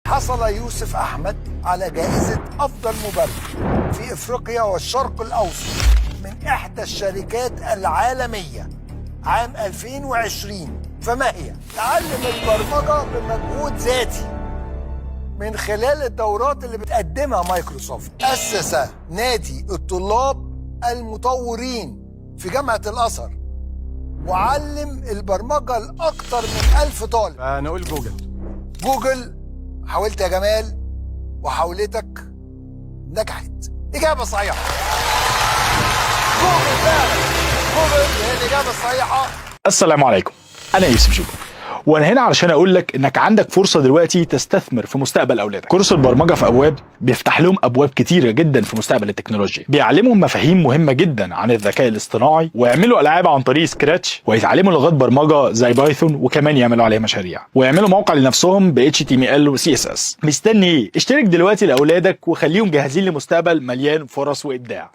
حصل يوسف أحمد على جائزة أفضل مبرمج في إفريقيا والشرق الأوسط من إحدى الشركات العالمية عام 2020. فما هي؟ تعلم البرمجة بمجهود ذاتي من خلال الدورات اللي بتقدمها مايكروسوفت. أسس نادي الطلاب المطورين في جامعة الأزهر وعلم البرمجة لأكثر من 1000 طالب. نقول جوجل حاولت يا جمال وحاولتك نجحت. إجابة صحيحة. جوجل فعلا، جوجل هي الإجابة الصحيحة. السلام عليكم، أنا يوسف جوجل، وانا هنا علشان اقول لك انك عندك فرصه دلوقتي تستثمر في مستقبل اولادك. كورس البرمجه في ابواب بيفتح لهم ابواب كتيره جدا في مستقبل التكنولوجيا، بيعلمهم مفاهيم مهمه جدا عن الذكاء الاصطناعي، ويعملوا العاب عن طريق سكراتش، ويتعلموا لغات برمجه زي بايثون، وكمان يعملوا عليها مشاريع، ويعملوا موقع لنفسهم ب HTML و CSS. مستني ايه؟ اشترك دلوقتي لاولادك وخليهم جاهزين لمستقبل مليان فرص وابداع.